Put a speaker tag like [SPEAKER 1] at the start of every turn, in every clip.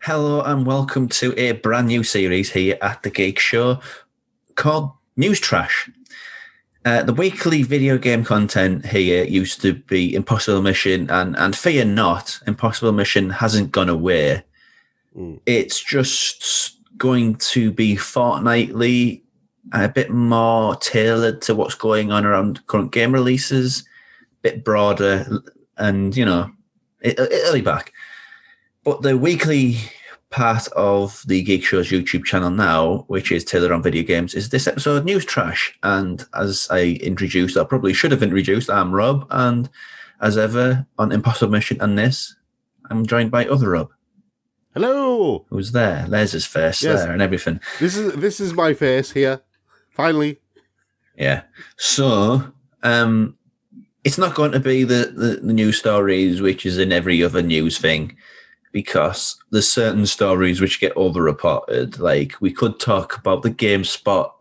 [SPEAKER 1] Hello and welcome to a brand new series here at the Geek Show called News Trash. The weekly video game content here used to be Impossible Mission, and fear not, Impossible Mission hasn't gone away. It's just going to be fortnightly, a bit more tailored to what's going on around current game releases, a bit broader, and, it'll be back. But the weekly part of the Geek Show's YouTube channel now, which is tailored on video games, is this episode News Trash. And as I introduced, I probably should have introduced, I'm Rob. And as ever, on Impossible Mission and this, I'm joined by other Rob.
[SPEAKER 2] Hello!
[SPEAKER 1] Who's there? There's his face there and everything.
[SPEAKER 2] This is my face here. Finally.
[SPEAKER 1] Yeah. So, it's not going to be the news stories, which is in every other news thing, because there's certain stories which get overreported. Like, we could talk about the GameSpot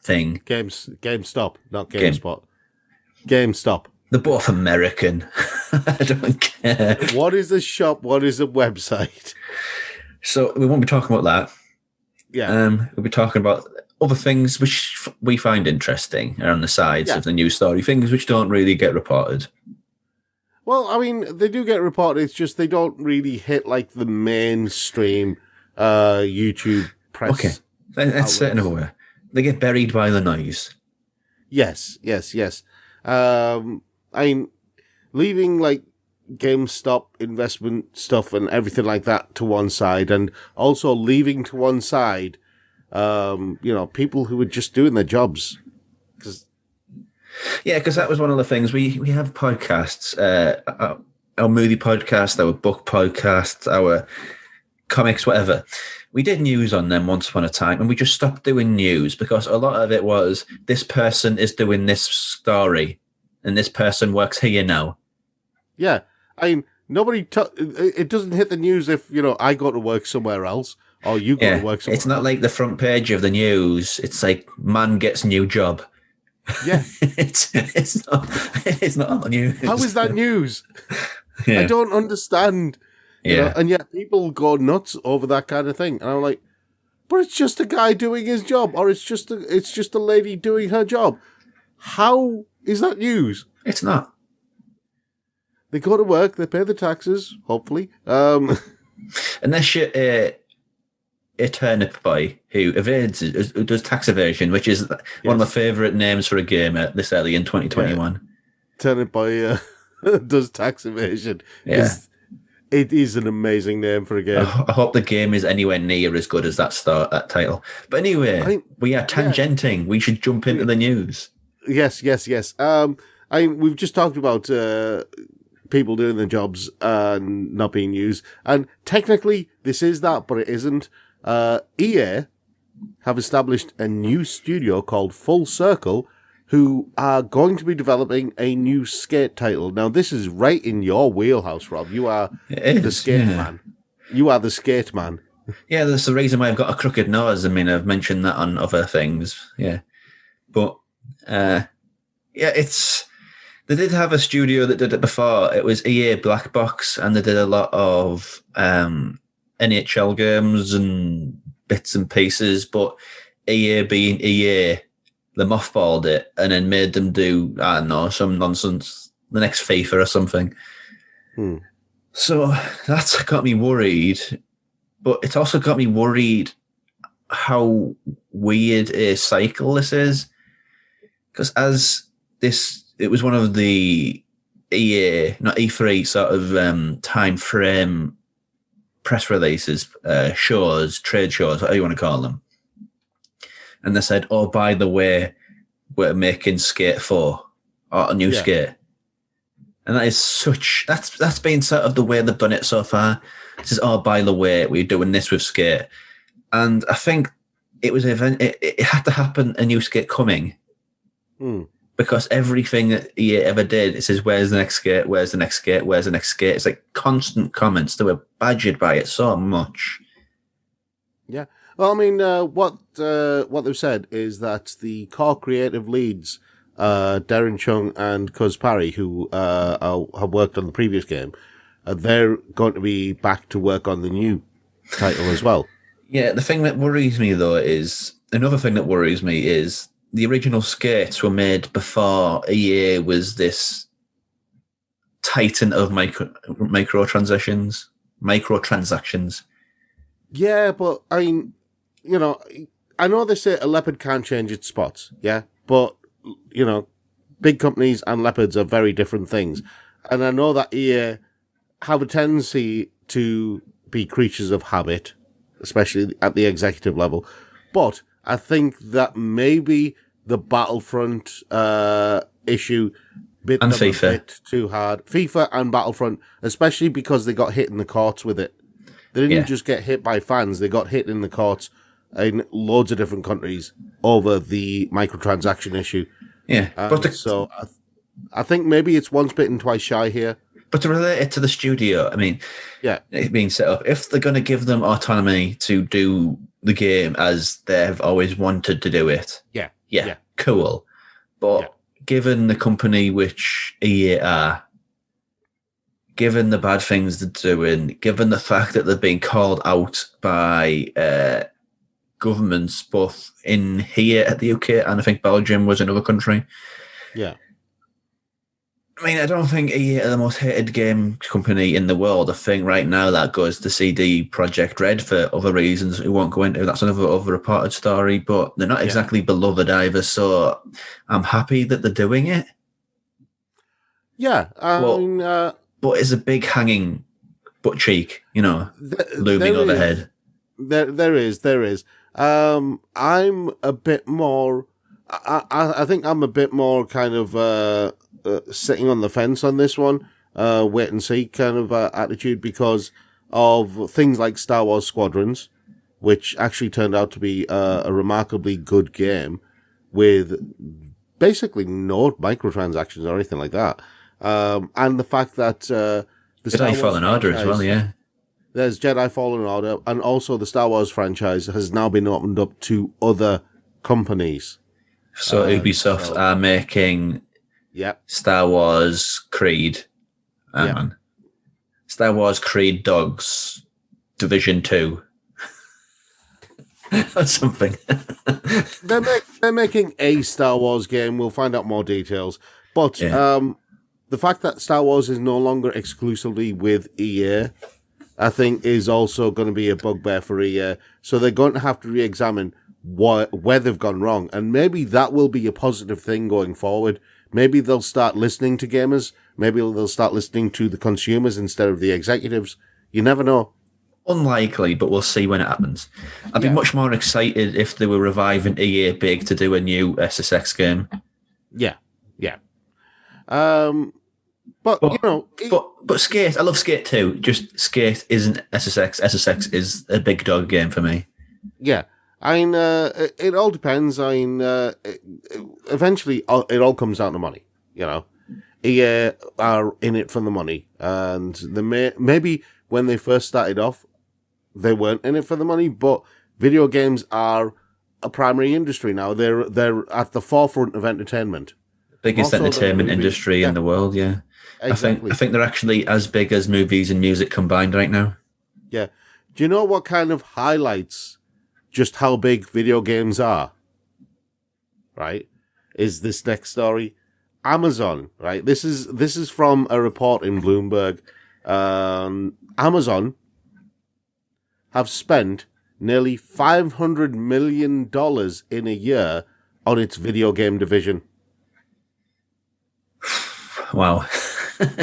[SPEAKER 1] thing.
[SPEAKER 2] GameStop, not GameSpot. GameStop.
[SPEAKER 1] They're both American. I don't care.
[SPEAKER 2] What is a shop? What is a website?
[SPEAKER 1] So we won't be talking about that.
[SPEAKER 2] Yeah.
[SPEAKER 1] We'll be talking about other things which we find interesting around the sides of the news story, things which don't really get reported.
[SPEAKER 2] Well, I mean, they do get reported. It's just they don't really hit like the mainstream YouTube press.
[SPEAKER 1] Okay, let's say it another way. They get buried by the noise.
[SPEAKER 2] Yes. I mean, leaving like GameStop investment stuff and everything like that to one side, and also leaving to one side, people who are just doing their jobs.
[SPEAKER 1] Because that was one of the things. We have podcasts, our movie podcast, our book podcast, our comics, whatever. We did news on them once upon a time, and we just stopped doing news because a lot of it was this person is doing this story, and this person works here now. Yeah.
[SPEAKER 2] I mean, it doesn't hit the news if, I go to work somewhere else or you go to work somewhere else.
[SPEAKER 1] It's not like the front page of the news. It's like, man gets new job.
[SPEAKER 2] Yeah.
[SPEAKER 1] it's not on the news.
[SPEAKER 2] How is that news? I don't understand. And yet people go nuts over that kind of thing. And I'm like, but it's just a guy doing his job, or it's just a lady doing her job. How is that news?
[SPEAKER 1] It's not.
[SPEAKER 2] They go to work, they pay the taxes, hopefully.
[SPEAKER 1] Unless you're a turnip boy who does tax evasion, which is one of my favourite names for a gamer this early in 2021.
[SPEAKER 2] Yeah. Turnip boy does tax evasion.
[SPEAKER 1] Yeah.
[SPEAKER 2] It is an amazing name for a game.
[SPEAKER 1] I hope the game is anywhere near as good as that title. But anyway, we are tangenting. We should jump into the news.
[SPEAKER 2] Yes. We've just talked about people doing their jobs and not being used. And technically, this is that, but it isn't. EA have established a new studio called Full Circle, who are going to be developing a new skate title. Now, this is right in your wheelhouse, Rob. You are the skate man. You are the skate man.
[SPEAKER 1] Yeah, that's the reason why I've got a crooked nose. I mean, I've mentioned that on other things. Yeah. But, they did have a studio that did it before. It was EA Black Box, and they did a lot of NHL games and bits and pieces, but EA being EA, they mothballed it and then made them do, I don't know, some nonsense, the next FIFA or something. So that's got me worried, but it's also got me worried how weird a cycle this is, because it was one of the EA, not E3 sort of time frame press releases, shows, trade shows, whatever you want to call them. And they said, oh, by the way, we're making Skate 4, or a new Skate. And that is that's been sort of the way they've done it so far. It says, oh, by the way, we're doing this with Skate. And I think it was it had to happen, a new Skate coming. Because everything that EA ever did, it says, where's the next skate? Where's the next skate? Where's the next skate? It's like constant comments. They were badgered by it so much.
[SPEAKER 2] Yeah. Well, I mean, what they've said is that the core creative leads, Darren Chung and Cuz Parry, who have worked on the previous game, they're going to be back to work on the new title as well.
[SPEAKER 1] Yeah, the thing that worries me, though, is the original skates were made before EA was this titan of microtransactions.
[SPEAKER 2] Yeah, but I mean, I know they say a leopard can't change its spots, yeah? But, big companies and leopards are very different things. And I know that EA have a tendency to be creatures of habit, especially at the executive level. But I think that maybe the Battlefront issue bit
[SPEAKER 1] And
[SPEAKER 2] them
[SPEAKER 1] FIFA.
[SPEAKER 2] a bit too hard. FIFA and Battlefront, especially because they got hit in the courts with it. They didn't just get hit by fans, they got hit in the courts in loads of different countries over the microtransaction issue.
[SPEAKER 1] Yeah,
[SPEAKER 2] So I think maybe it's once bitten, twice shy here.
[SPEAKER 1] But to relate it to the studio, I mean, it being set up, if they're going to give them autonomy to do the game as they've always wanted to do it, cool. But given the company which EA are, given the bad things they're doing, given the fact that they're being called out by governments both in here at the UK and I think Belgium was another country.
[SPEAKER 2] Yeah.
[SPEAKER 1] I mean, I don't think EA are the most hated game company in the world. I think right now that goes to CD Projekt Red for other reasons we won't go into. That's another reported story, but they're not exactly beloved either. So I'm happy that they're doing it.
[SPEAKER 2] Yeah.
[SPEAKER 1] But it's a big hanging butt cheek, looming overhead.
[SPEAKER 2] There is. I'm a bit more. I think I'm a bit more kind of sitting on the fence on this one, wait and see kind of attitude because of things like Star Wars Squadrons, which actually turned out to be a remarkably good game with basically no microtransactions or anything like that. And the fact that the
[SPEAKER 1] Jedi Fallen Order as well, yeah.
[SPEAKER 2] There's Jedi Fallen Order, and also the Star Wars franchise has now been opened up to other companies.
[SPEAKER 1] So Ubisoft are making Star Wars Creed. Star Wars Creed Dogs Division 2. Or something.
[SPEAKER 2] They're making a Star Wars game. We'll find out more details. But the fact that Star Wars is no longer exclusively with EA, I think, is also going to be a bugbear for EA. So they're going to have to re-examine where they've gone wrong. And maybe that will be a positive thing going forward. Maybe they'll start listening to gamers. Maybe they'll start listening to the consumers instead of the executives. You never know.
[SPEAKER 1] Unlikely, but we'll see when it happens. I'd be much more excited if they were reviving EA Big to do a new SSX game.
[SPEAKER 2] Yeah. But
[SPEAKER 1] Skate, I love Skate 2. Just Skate isn't SSX. SSX is a big dog game for me.
[SPEAKER 2] Yeah. I mean, it all depends. I mean, eventually it all comes down to money, EA are in it for the money. And maybe when they first started off, they weren't in it for the money, but video games are a primary industry now. They're at the forefront of entertainment.
[SPEAKER 1] Biggest entertainment industry in the world, yeah.
[SPEAKER 2] Exactly.
[SPEAKER 1] I think they're actually as big as movies and music combined right now.
[SPEAKER 2] Yeah. Do you know what kind of highlights just how big video games are? Right? Is this next story. Amazon, right? This is from a report in Bloomberg. Amazon have spent nearly $500 million in a year on its video game division.
[SPEAKER 1] Wow.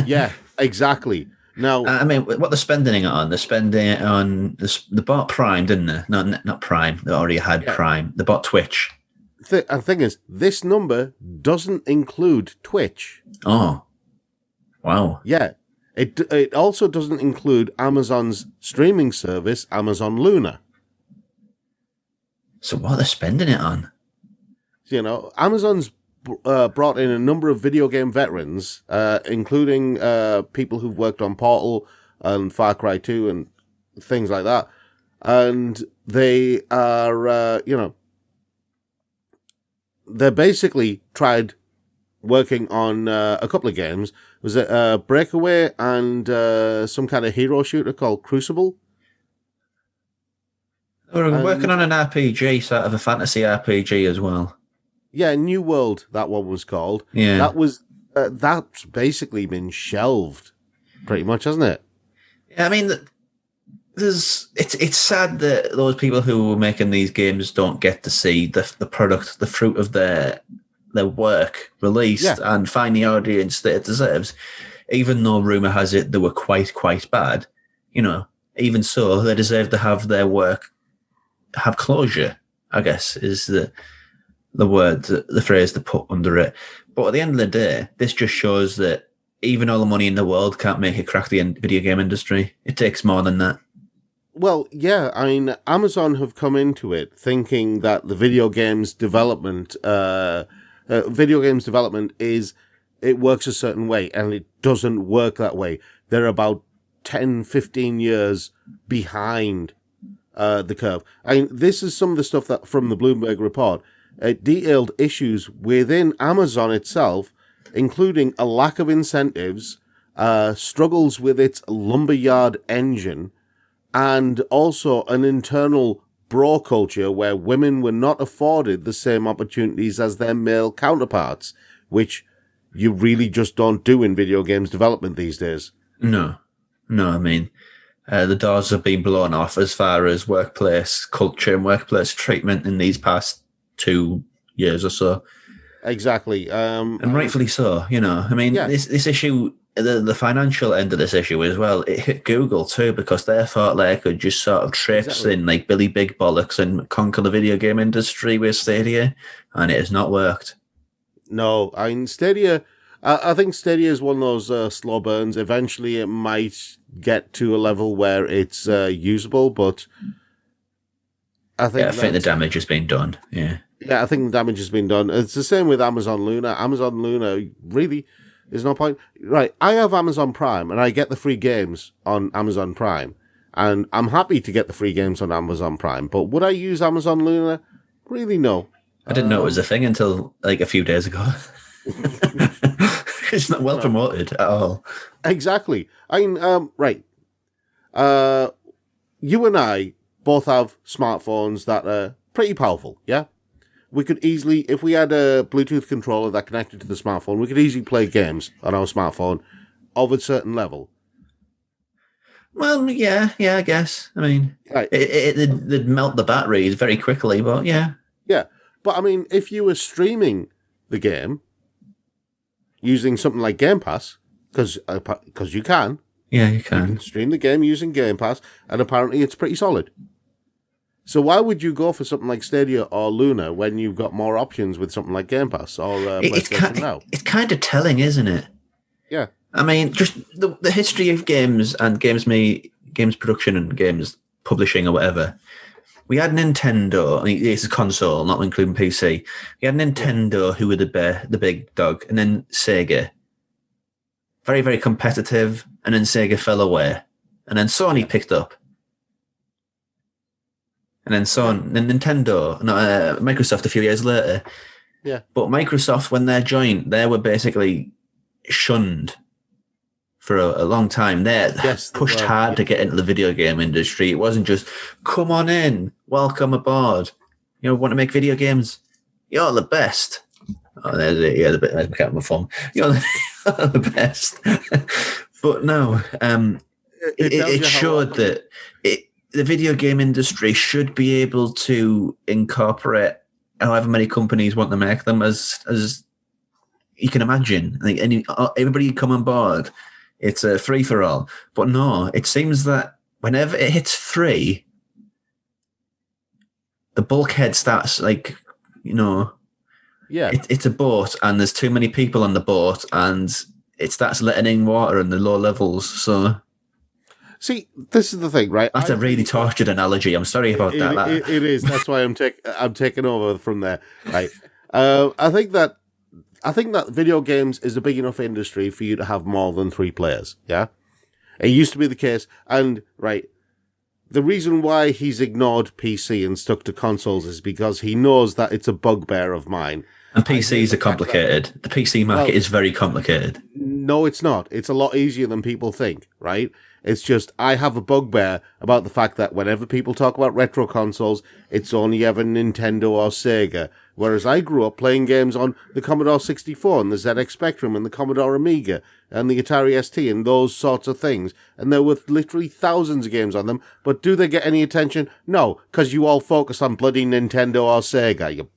[SPEAKER 2] Yeah, exactly. Now,
[SPEAKER 1] I mean, what they're spending it on? They're spending it on. They bought Prime, didn't they? No, not Prime. They already had Prime. They bought Twitch.
[SPEAKER 2] The thing is, this number doesn't include Twitch.
[SPEAKER 1] Oh, wow.
[SPEAKER 2] Yeah, it also doesn't include Amazon's streaming service, Amazon Luna.
[SPEAKER 1] So what are they spending it on?
[SPEAKER 2] Amazon's brought in a number of video game veterans, including people who've worked on Portal and Far Cry 2 and things like that. And they are, they're basically tried working on a couple of games. Was it Breakaway and some kind of hero shooter called Crucible?
[SPEAKER 1] We're working on an RPG, sort of a fantasy RPG as well.
[SPEAKER 2] Yeah, New World, that one was called.
[SPEAKER 1] Yeah.
[SPEAKER 2] That was that's basically been shelved, pretty much, hasn't it?
[SPEAKER 1] Yeah, I mean, it's sad that those people who were making these games don't get to see the product, the fruit of their work released and find the audience that it deserves. Even though rumor has it they were quite bad, even so, they deserve to have their work have closure, I guess, is the word, the phrase to put under it. But at the end of the day, this just shows that even all the money in the world can't make it crack the video game industry. It takes more than that.
[SPEAKER 2] Well, yeah, I mean, Amazon have come into it thinking that the video games development is, it works a certain way, and it doesn't work that way. They're about 10, 15 years behind the curve. I mean, this is some of the stuff that from the Bloomberg report. It detailed issues within Amazon itself, including a lack of incentives, struggles with its lumberyard engine, and also an internal bro culture where women were not afforded the same opportunities as their male counterparts, which you really just don't do in video games development these days.
[SPEAKER 1] No, I mean, the doors have been blown off as far as workplace culture and workplace treatment in these past 2 years or so.
[SPEAKER 2] Exactly.
[SPEAKER 1] And rightfully so, I mean, this issue, the financial end of this issue as well, it hit Google too, because they thought they could just sort of traipse in like Billy Big Bollocks and conquer the video game industry with Stadia, and it has not worked.
[SPEAKER 2] No, I mean, Stadia, I think Stadia is one of those slow burns. Eventually it might get to a level where it's usable, but I think
[SPEAKER 1] the damage has been done. Yeah,
[SPEAKER 2] I think the damage has been done. It's the same with Amazon Luna. Amazon Luna really is no point. Right, I have Amazon Prime, and I get the free games on Amazon Prime, and I'm happy to get the free games on Amazon Prime. But would I use Amazon Luna? Really, no.
[SPEAKER 1] I didn't know it was a thing until like a few days ago. It's not well promoted at all.
[SPEAKER 2] Exactly. I mean, right. You and I both have smartphones that are pretty powerful, yeah? We could easily, if we had a Bluetooth controller that connected to the smartphone, we could easily play games on our smartphone of a certain level.
[SPEAKER 1] Well, yeah, I guess. I mean, it'd melt the batteries very quickly, but yeah.
[SPEAKER 2] Yeah, but I mean, if you were streaming the game using something like Game Pass, because you can.
[SPEAKER 1] Yeah, you can.
[SPEAKER 2] You can stream the game using Game Pass, and apparently it's pretty solid. So why would you go for something like Stadia or Luna when you've got more options with something like Game Pass or PlayStation Now?
[SPEAKER 1] It's kind of telling, isn't it?
[SPEAKER 2] Yeah.
[SPEAKER 1] I mean, just the history of games and games production and games publishing or whatever. We had Nintendo. I mean, it's a console, not including PC. We had Nintendo, who were the big dog, and then Sega. Very, very competitive, and then Sega fell away. And then Sony picked up. And then Nintendo, Microsoft a few years later.
[SPEAKER 2] Yeah.
[SPEAKER 1] But Microsoft, when they joined, they were basically shunned for a long time. They pushed hard to get into the video game industry. It wasn't just, come on in, welcome aboard. Want to make video games? You're the best. Oh, there's it. Yeah, there's my phone. You're the best. But no, it showed that the video game industry should be able to incorporate however many companies want to make them as you can imagine. Like everybody come on board. It's a free for all. But no, it seems that whenever it hits 3, the bulkhead starts it's a boat and there's too many people on the boat and it starts letting in water in the low levels. So,
[SPEAKER 2] see, this is the thing, right?
[SPEAKER 1] That's a really tortured analogy. I'm sorry about that.
[SPEAKER 2] It is. That's why I'm taking over from there. Right. I think that video games is a big enough industry for you to have more than 3 players. Yeah. It used to be the case, and right, the reason why he's ignored PC and stuck to consoles is because he knows that it's a bugbear of mine.
[SPEAKER 1] And PCs are complicated. The PC market is very complicated.
[SPEAKER 2] No, it's not. It's a lot easier than people think, right? It's just, I have a bugbear about the fact that whenever people talk about retro consoles, it's only ever Nintendo or Sega. Whereas I grew up playing games on the Commodore 64 and the ZX Spectrum and the Commodore Amiga and the Atari ST and those sorts of things. And there were literally thousands of games on them. But do they get any attention? No, because you all focus on bloody Nintendo or Sega, you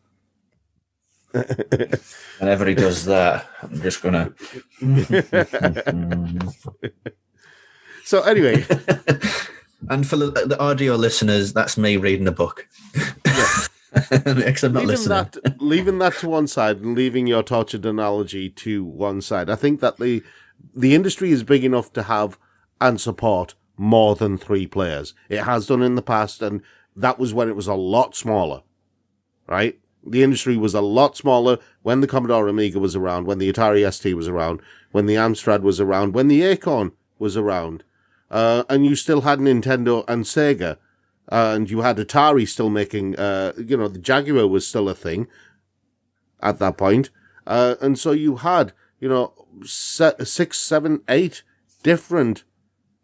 [SPEAKER 1] Whenever he does that, I'm just gonna.
[SPEAKER 2] So anyway,
[SPEAKER 1] and for the audio listeners, that's me reading a book. I'm not listening.
[SPEAKER 2] Leaving that to one side and leaving your tortured analogy to one side, I think that the industry is big enough to have and support more than 3 players. It has done in the past, and that was when it was a lot smaller, right? The industry was a lot smaller when the Commodore Amiga was around, when the Atari ST was around, when the Amstrad was around, when the Acorn was around. And you still had Nintendo and Sega. And you had Atari still making, the Jaguar was still a thing at that point. And so you had, 6, 7, 8 different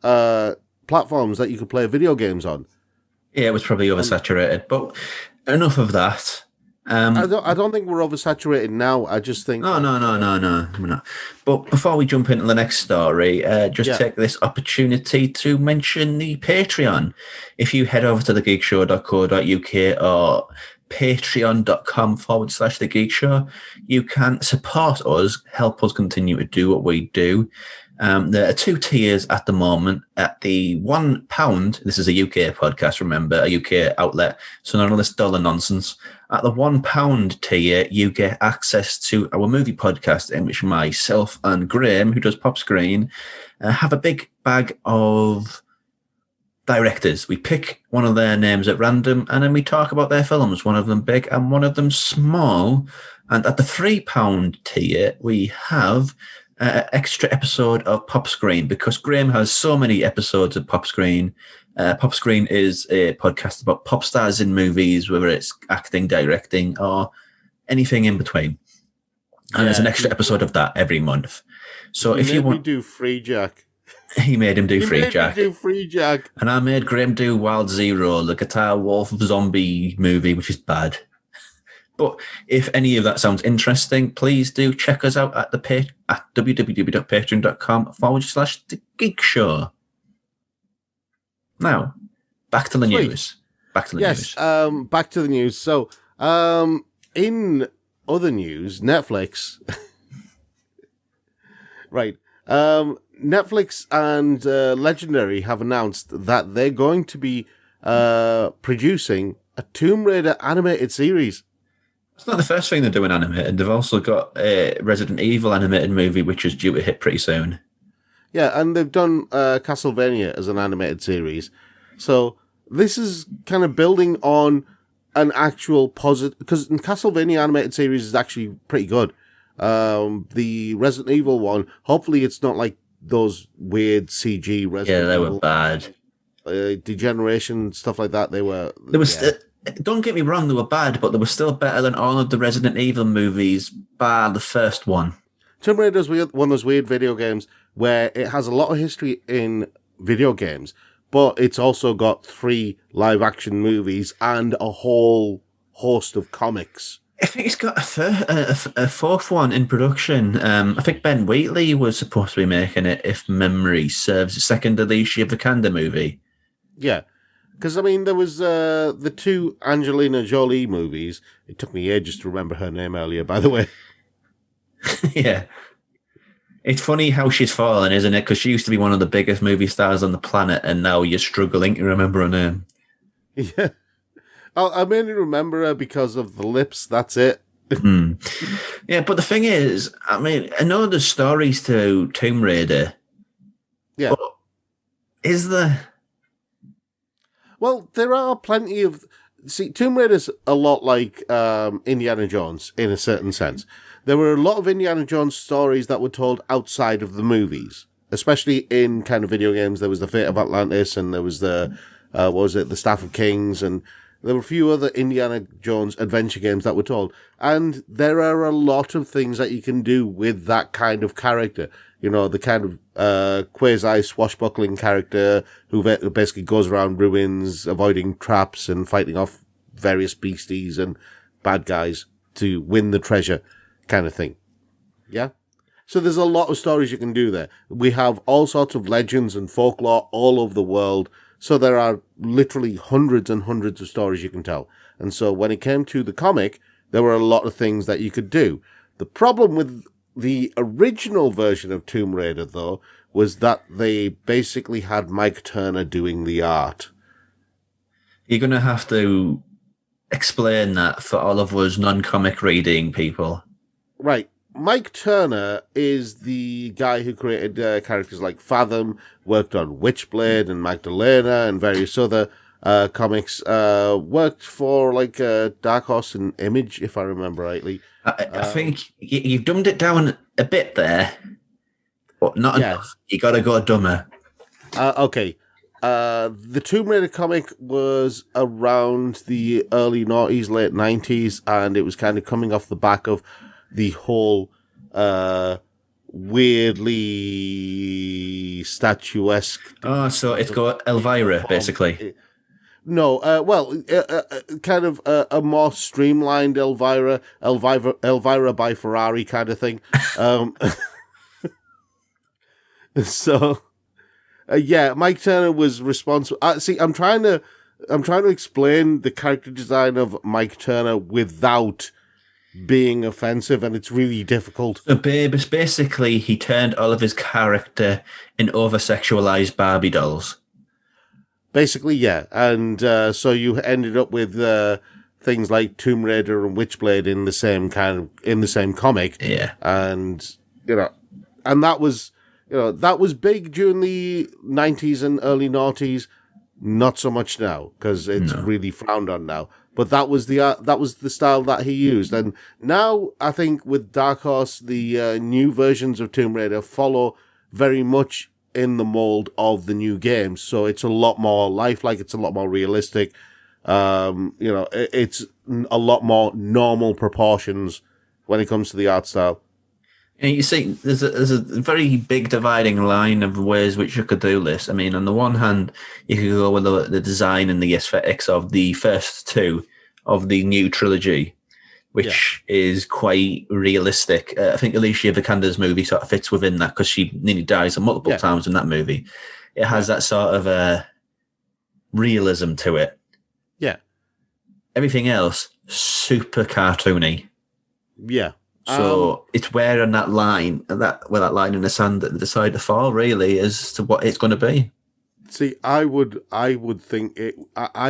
[SPEAKER 2] platforms that you could play video games on. Yeah,
[SPEAKER 1] it was probably oversaturated, but enough of that.
[SPEAKER 2] I don't think we're oversaturated now. I just think...
[SPEAKER 1] No, we're not. But before we jump into the next story, take this opportunity to mention the Patreon. If you head over to thegeekshow.co.uk or patreon.com/The Geek Show, you can support us, help us continue to do what we do. There are 2 tiers at the moment. At the £1, this is a UK podcast, remember, a UK outlet, so none of this dollar nonsense. At the £1 tier, you get access to our movie podcast, in which myself and Graham, who does Pop Screen, have a big bag of directors. We pick one of their names at random, and then we talk about their films, one of them big and one of them small. And at the £3 tier, we have extra episode of Pop Screen, because Graham has so many episodes of Pop Screen. Pop Screen is a podcast about pop stars in movies, whether it's acting, directing, or anything in between. And there's an extra episode of that every month. So if you want,
[SPEAKER 2] do Free Jack.
[SPEAKER 1] He made him do Free Jack.
[SPEAKER 2] Do Free Jack.
[SPEAKER 1] And I made Graham do Wild Zero, the Guitar Wolf zombie movie, which is bad. But if any of that sounds interesting, please do check us out at www.patreon.com/The Geek Show. Now, back to the news. Back to the news.
[SPEAKER 2] Back to the news. So, in other news, Netflix. Right. Netflix and Legendary have announced that they're going to be producing a Tomb Raider animated series.
[SPEAKER 1] It's not the first thing they're doing animated. They've also got a Resident Evil animated movie, which is due to hit pretty soon.
[SPEAKER 2] Yeah, and they've done Castlevania as an animated series. So this is kind of building on an actual positive... Because the Castlevania animated series is actually pretty good. The Resident Evil one, hopefully it's not like those weird CG Resident Evil.
[SPEAKER 1] Yeah, they were bad.
[SPEAKER 2] Degeneration, stuff like that, they were...
[SPEAKER 1] Don't get me wrong, they were bad, but they were still better than all of the Resident Evil movies, bar the first one.
[SPEAKER 2] Tomb Raider is one of those weird video games where it has a lot of history in video games, but it's also got 3 live-action movies and a whole host of comics.
[SPEAKER 1] I think it's got a 4th one in production. I think Ben Wheatley was supposed to be making it, if memory serves. The second Alicia Vikander movie.
[SPEAKER 2] Yeah. Because, I mean, there was the 2 Angelina Jolie movies. It took me ages to remember her name earlier, by the way.
[SPEAKER 1] Yeah. It's funny how she's fallen, isn't it? Because she used to be one of the biggest movie stars on the planet, and now you're struggling to remember her name.
[SPEAKER 2] Yeah. I mainly remember her because of the lips, that's it.
[SPEAKER 1] Yeah, but the thing is, I mean, I know there's stories to Tomb Raider.
[SPEAKER 2] Yeah.
[SPEAKER 1] But is there...
[SPEAKER 2] Well, there are plenty of... See, Tomb Raider's a lot like Indiana Jones, in a certain sense. There were a lot of Indiana Jones stories that were told outside of the movies, especially in kind of video games. There was the Fate of Atlantis, and there was the what was it, the Staff of Kings, and there were a few other Indiana Jones adventure games that were told. And there are a lot of things that you can do with that kind of character. You know, the kind of quasi-swashbuckling character who basically goes around ruins, avoiding traps and fighting off various beasties and bad guys to win the treasure kind of thing. Yeah? So there's a lot of stories you can do there. We have all sorts of legends and folklore all over the world. So there are literally hundreds and hundreds of stories you can tell. And so when it came to the comic, there were a lot of things that you could do. The problem with the original version of Tomb Raider, though, was that they basically had Mike Turner doing the art.
[SPEAKER 1] You're going to have to explain that for all of us non-comic reading people.
[SPEAKER 2] Right. Mike Turner is the guy who created characters like Fathom, worked on Witchblade and Magdalena and various other comics, worked for like Dark Horse and Image, if I remember rightly.
[SPEAKER 1] I think you've dumbed it down a bit there, but not enough. You got to go dumber.
[SPEAKER 2] Okay. The Tomb Raider comic was around the early noughties, late 90s, and it was kind of coming off the back of the whole weirdly statuesque.
[SPEAKER 1] Oh, so it's got Elvira, basically.
[SPEAKER 2] No, kind of a more streamlined Elvira by Ferrari kind of thing. So, Mike Turner was responsible. See, I'm trying to explain the character design of Mike Turner without being offensive, and it's really difficult.
[SPEAKER 1] So basically, he turned all of his character in over-sexualized Barbie dolls.
[SPEAKER 2] Basically, yeah. And so you ended up with things like Tomb Raider and Witchblade in the same comic.
[SPEAKER 1] Yeah.
[SPEAKER 2] And that was big during the 90s and early noughties. Not so much now, because it's really frowned on now. But that was the style that he used. And now I think with Dark Horse, the new versions of Tomb Raider follow very much in the mold of the new games. So it's a lot more lifelike. It's a lot more realistic. It's a lot more normal proportions when it comes to the art style.
[SPEAKER 1] And you see, there's a very big dividing line of ways which you could do this. I mean, on the one hand, you could go with the design and the aesthetics of the first two of the new trilogy, which is quite realistic. I think Alicia Vikander's movie sort of fits within that because she nearly dies multiple times in that movie. It has that sort of realism to it.
[SPEAKER 2] Yeah.
[SPEAKER 1] Everything else, super cartoony.
[SPEAKER 2] Yeah.
[SPEAKER 1] So it's where on that line, that line in the sand that they decide to fall, really, as to what it's going to be.
[SPEAKER 2] See, I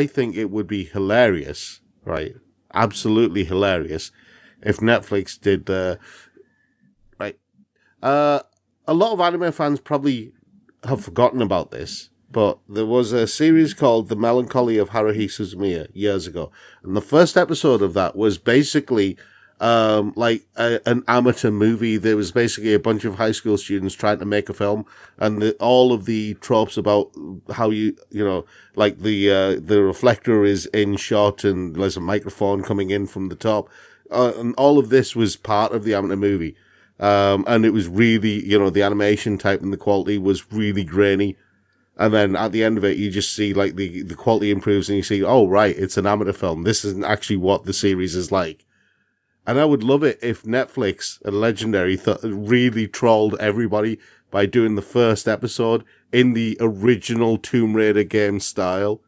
[SPEAKER 2] think it would be hilarious, right? Absolutely hilarious, if Netflix did right. A lot of anime fans probably have forgotten about this, but there was a series called The Melancholy of Haruhi Suzumiya years ago, and the first episode of that was basically an amateur movie. There was basically a bunch of high school students trying to make a film, and all of the tropes about how the reflector is in shot and there's a microphone coming in from the top, and all of this was part of the amateur movie. And it was really, the animation type and the quality was really grainy. And then at the end of it, you just see like the quality improves and you see, oh, right, it's an amateur film. This isn't actually what the series is like. And I would love it if Netflix and Legendary really trolled everybody by doing the first episode in the original Tomb Raider game style.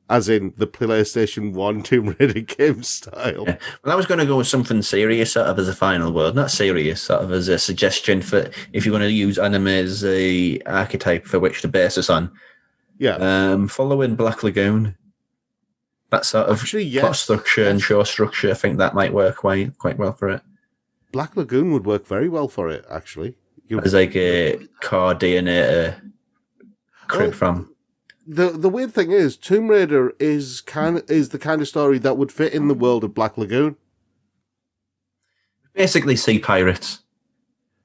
[SPEAKER 2] As in the PlayStation 1 Tomb Raider game style.
[SPEAKER 1] Yeah. Well, I was going to go with something serious sort of as a final word. Not serious, sort of as a suggestion for if you're going to use anime as a archetype for which to base us on.
[SPEAKER 2] Yeah.
[SPEAKER 1] Following Black Lagoon. That sort of plot structure and show structure, I think that might work quite well for it.
[SPEAKER 2] Black Lagoon would work very well for it, actually.
[SPEAKER 1] As like a car DNA crib from.
[SPEAKER 2] The weird thing is, Tomb Raider is the kind of story that would fit in the world of Black Lagoon.
[SPEAKER 1] Basically, sea pirates.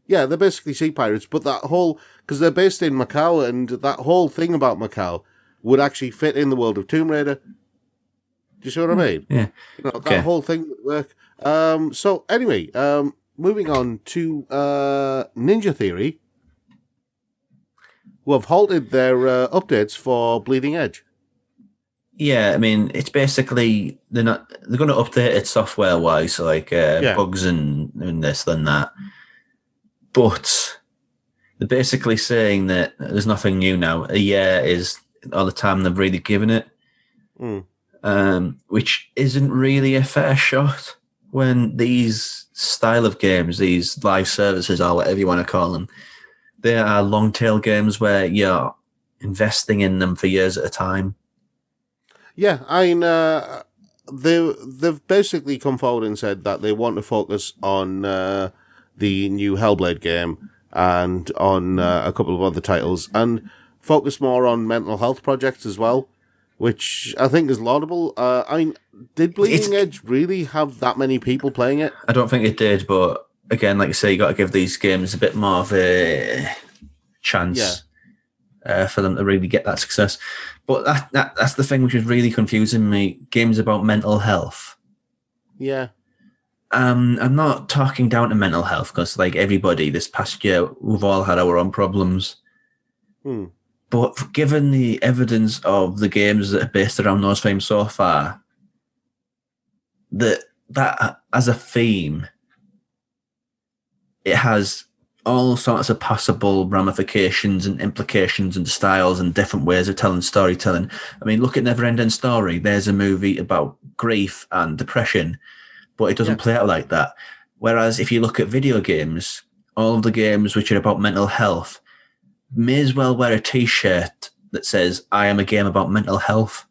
[SPEAKER 2] Yeah, they're basically sea pirates, but that whole because they're based in Macau, and that whole thing about Macau would actually fit in the world of Tomb Raider. Do you see what I mean?
[SPEAKER 1] Yeah.
[SPEAKER 2] That whole thing would work. So anyway, moving on to Ninja Theory, who have halted their updates for Bleeding Edge.
[SPEAKER 1] Yeah, I mean, it's basically they're going to update it software wise, like bugs and this and that. But they're basically saying that there's nothing new now. A year is all the time they've really given it, which isn't really a fair shot when these style of games, these live services, or whatever you want to call them, they are long tail games where you're investing in them for years at a time.
[SPEAKER 2] Yeah, I mean, they've basically come forward and said that they want to focus on the new Hellblade game and on a couple of other titles, and focus more on mental health projects as well, which I think is laudable. I mean, did Bleeding Edge really have that many people playing it? I
[SPEAKER 1] don't think it did, but again, like you say, you got to give these games a bit more of a chance for them to really get that success. But that's the thing which is really confusing me. Games about mental health.
[SPEAKER 2] Yeah.
[SPEAKER 1] I'm not talking down to mental health because, like everybody, this past year we've all had our own problems. But given the evidence of the games that are based around those themes so far, that as a theme, it has all sorts of possible ramifications and implications and styles and different ways of telling storytelling. I mean, look at Neverending Story. There's a movie about grief and depression, but it doesn't play out like that. Whereas if you look at video games, all of the games which are about mental health may as well wear a T-shirt that says, I am a game about mental health.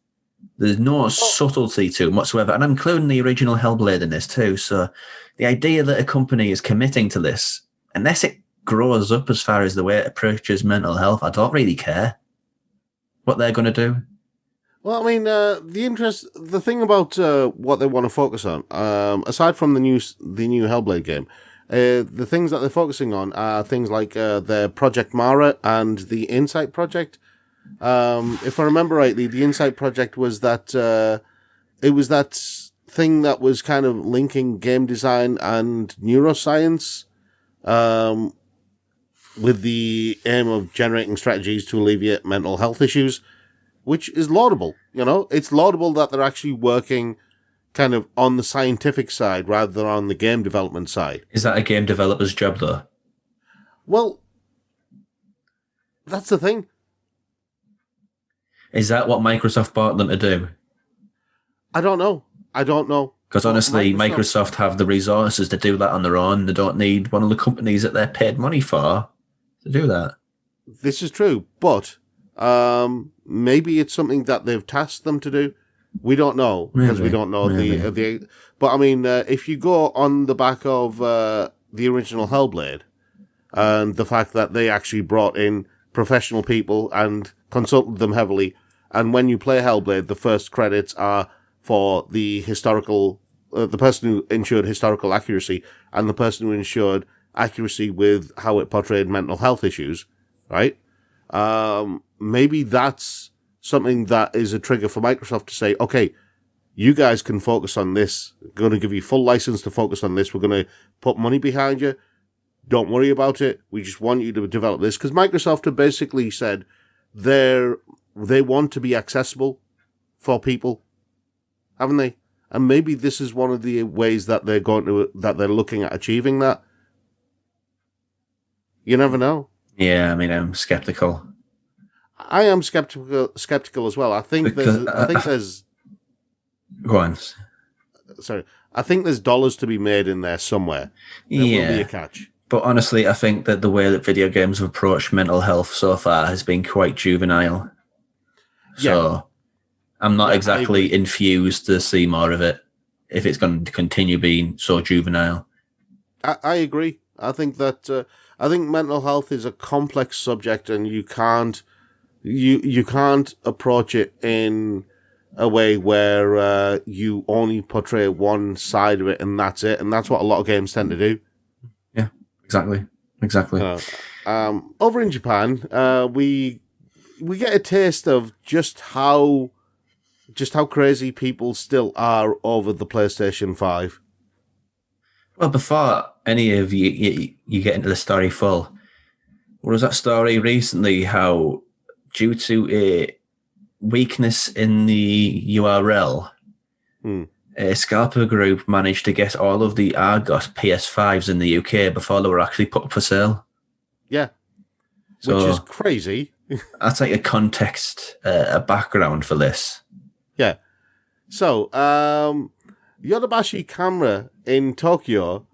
[SPEAKER 1] There's no subtlety to them whatsoever. And I'm including the original Hellblade in this too. So the idea that a company is committing to this, unless it grows up as far as the way it approaches mental health, I don't really care what they're going to do.
[SPEAKER 2] Well, I mean, the thing about what they want to focus on, aside from the new Hellblade game, the things that they're focusing on are things like their Project Mara and the Insight Project. If I remember rightly, the Insight Project was that it was that thing that was kind of linking game design and neuroscience, with the aim of generating strategies to alleviate mental health issues, which is laudable. You know, it's laudable that they're actually working kind of on the scientific side rather than on the game development side.
[SPEAKER 1] Is that a game developer's job, though?
[SPEAKER 2] Well, that's the thing.
[SPEAKER 1] Is that what Microsoft bought them to do?
[SPEAKER 2] I don't know.
[SPEAKER 1] Because honestly, Microsoft have the resources to do that on their own. They don't need one of the companies that they're paid money for to do that.
[SPEAKER 2] This is true, but maybe it's something that they've tasked them to do. We don't know, because we don't know the. But I mean, if you go on the back of the original Hellblade, and the fact that they actually brought in professional people and consulted them heavily, and when you play Hellblade, the first credits are for the historical, the person who ensured historical accuracy and the person who ensured accuracy with how it portrayed mental health issues, right? Maybe that's something that is a trigger for Microsoft to say, okay, you guys can focus on this. We're going to give you full license to focus on this. We're going to put money behind you. Don't worry about it. We just want you to develop this. Because Microsoft have basically said they want to be accessible for people, haven't they? And maybe this is one of the ways that they're looking at achieving that. You never know.
[SPEAKER 1] Yeah, I mean, I'm skeptical.
[SPEAKER 2] I am skeptical as well. I think there's.
[SPEAKER 1] Go on.
[SPEAKER 2] Sorry, I think there's dollars to be made in there somewhere. There will be a catch.
[SPEAKER 1] But honestly, I think that the way that video games have approached mental health so far has been quite juvenile. So I'm not exactly infused to see more of it if it's going to continue being so juvenile.
[SPEAKER 2] I agree. I think that I think mental health is a complex subject, and you can't approach it in a way where you only portray one side of it and that's it. And that's what a lot of games tend to do.
[SPEAKER 1] Yeah, exactly.
[SPEAKER 2] Over in Japan, we we get a taste of just how crazy people still are over the PlayStation 5.
[SPEAKER 1] Well, before any of you get into the story full, what was that story recently? How due to a weakness in the URL, a scalper group managed to get all of the Argos PS5s in the UK before they were actually put up for sale.
[SPEAKER 2] Yeah,
[SPEAKER 1] so
[SPEAKER 2] which is crazy.
[SPEAKER 1] That's like a context, a background for this.
[SPEAKER 2] Yeah. So, Yodobashi Camera in Tokyo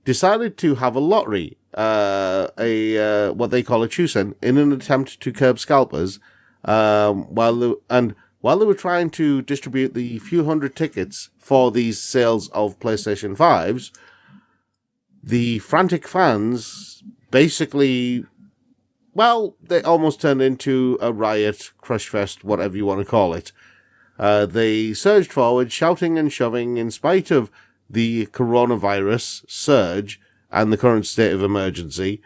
[SPEAKER 2] decided to have a lottery, what they call a chusen, in an attempt to curb scalpers, while they were trying to distribute the few hundred tickets for these sales of PlayStation 5s, the frantic fans basically, well, they almost turned into a riot, crush fest, whatever you want to call it. They surged forward, shouting and shoving in spite of the coronavirus surge and the current state of emergency.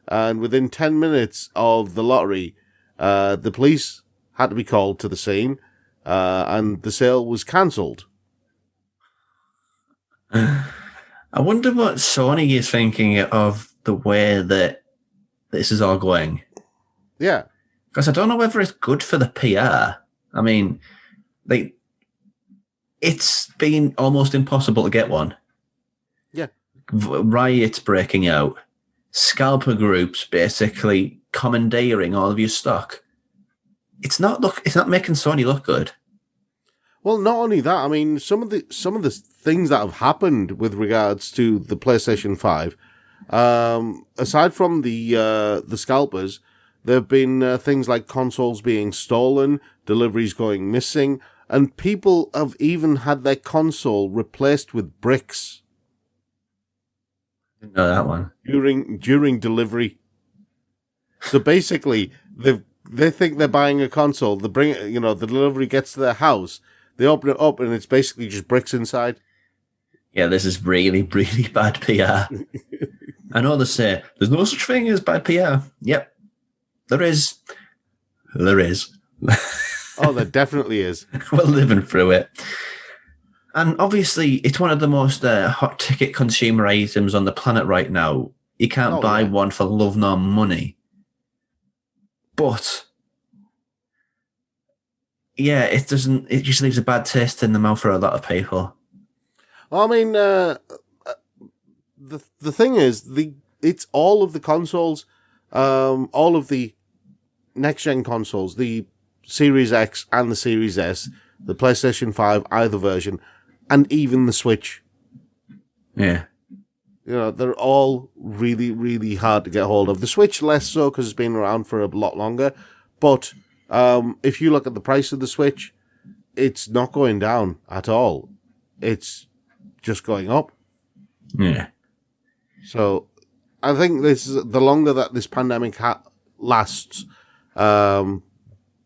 [SPEAKER 2] And within 10 minutes of the lottery, the police had to be called to the scene, and the sale was cancelled.
[SPEAKER 1] I wonder what Sony is thinking of the way that this is all going.
[SPEAKER 2] Yeah.
[SPEAKER 1] Because I don't know whether it's good for the PR. I mean, it's been almost impossible to get one.
[SPEAKER 2] Yeah.
[SPEAKER 1] Riots breaking out. Scalper groups basically commandeering all of your stock. It's not making Sony look good.
[SPEAKER 2] Well, not only that, I mean, some of the things that have happened with regards to the PlayStation 5, aside from the scalpers, there have been things like consoles being stolen, deliveries going missing, and people have even had their console replaced with bricks.
[SPEAKER 1] Didn't know that one.
[SPEAKER 2] During delivery. So basically, they think they're buying a console. They bring it, the delivery gets to their house. They open it up and it's basically just bricks inside.
[SPEAKER 1] Yeah, this is really, really bad PR. I know they say there's no such thing as bad PR. Yep, there is. There is.
[SPEAKER 2] Oh, there definitely is.
[SPEAKER 1] We're living through it. And obviously, it's one of the most hot ticket consumer items on the planet right now. You can't buy one for love nor money. But, yeah, it just leaves a bad taste in the mouth for a lot of people.
[SPEAKER 2] I mean, the thing is, it's all of the consoles, all of the next-gen consoles, the Series X and the Series S, the PlayStation 5, either version, and even the Switch.
[SPEAKER 1] Yeah.
[SPEAKER 2] They're all really, really hard to get hold of. The Switch less so because it's been around for a lot longer. But if you look at the price of the Switch, it's not going down at all. It's just going up.
[SPEAKER 1] Yeah.
[SPEAKER 2] So I think the longer that this pandemic lasts, we're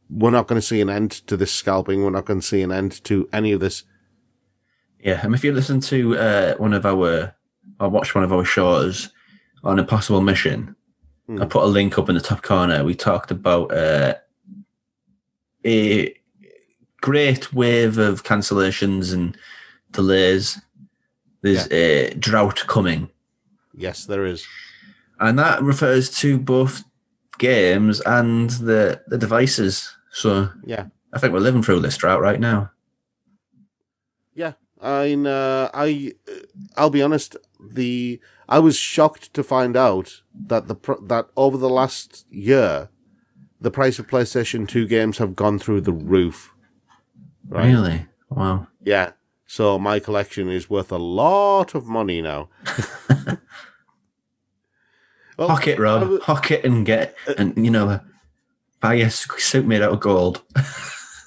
[SPEAKER 2] not going to see an end to this scalping. We're not going to see an end to any of this.
[SPEAKER 1] Yeah, and if you listen to watch one of our shows on Impossible Mission, I put a link up in the top corner. We talked about a great wave of cancellations and delays. There's a drought coming.
[SPEAKER 2] Yes, there is.
[SPEAKER 1] And that refers to both games and the devices. So
[SPEAKER 2] yeah,
[SPEAKER 1] I think we're living through this drought right now.
[SPEAKER 2] Yeah, I'll be honest. I was shocked to find out that that over the last year, the price of PlayStation 2 games have gone through the roof.
[SPEAKER 1] Right? Really? Wow.
[SPEAKER 2] Yeah. So my collection is worth a lot of money now.
[SPEAKER 1] Well, hock it, Rob. Hock it and buy a suit made out of gold.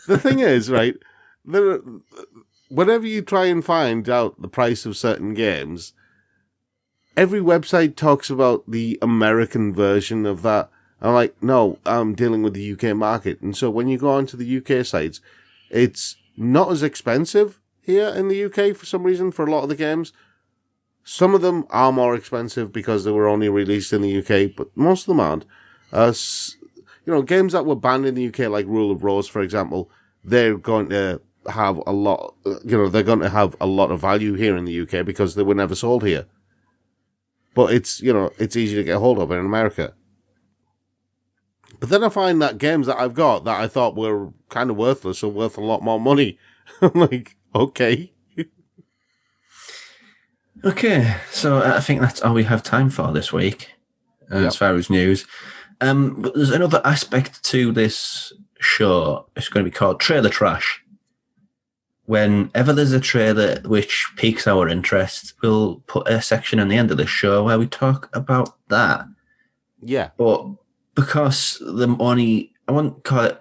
[SPEAKER 2] The thing is, right, whenever you try and find out the price of certain games, every website talks about the American version of that. I'm like, no, I'm dealing with the UK market. And so when you go onto the UK sites, it's not as expensive here in the UK for some reason for a lot of the games. Some of them are more expensive because they were only released in the UK, but most of them aren't. games that were banned in the UK, like Rule of Rose, for example, they're going to have a lot, they're going to have a lot of value here in the UK because they were never sold here. But it's easy to get hold of in America. But then I find that games that I've got that I thought were kind of worthless are worth a lot more money. I'm like, okay.
[SPEAKER 1] Okay, so I think that's all we have time for this week, as far as news. But there's another aspect to this show. It's going to be called Trailer Trash. Whenever there's a trailer which piques our interest, we'll put a section on the end of the show where we talk about that.
[SPEAKER 2] Yeah.
[SPEAKER 1] But because I won't call it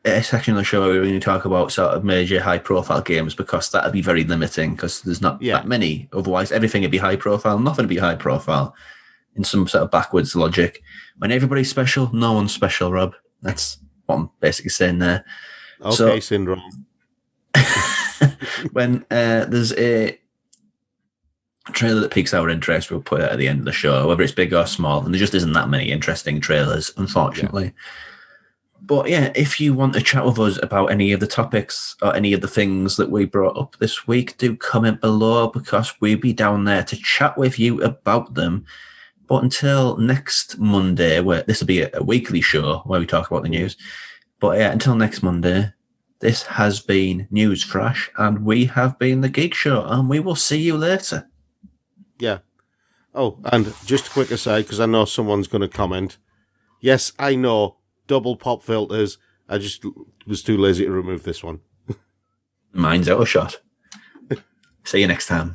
[SPEAKER 1] a section of the show where we only talk about sort of major high-profile games, because that would be very limiting, because there's not that many. Otherwise, everything would be high-profile, nothing would be high-profile in some sort of backwards logic. When everybody's special, no one's special, Rob. That's what I'm basically saying there.
[SPEAKER 2] Okay, syndrome.
[SPEAKER 1] When there's a trailer that piques our interest, we'll put it at the end of the show, whether it's big or small, and there just isn't that many interesting trailers, unfortunately. Yeah. But yeah, if you want to chat with us about any of the topics or any of the things that we brought up this week, do comment below, because we'll be down there to chat with you about them. But until next Monday, where this will be a weekly show where we talk about the news. But yeah, until next Monday, this has been News Fresh, and we have been The Geek Show, and we will see you later.
[SPEAKER 2] Yeah. Oh, and just a quick aside, because I know someone's going to comment. Yes, I know. Double pop filters. I just was too lazy to remove this one.
[SPEAKER 1] Mine's out of shot. See you next time.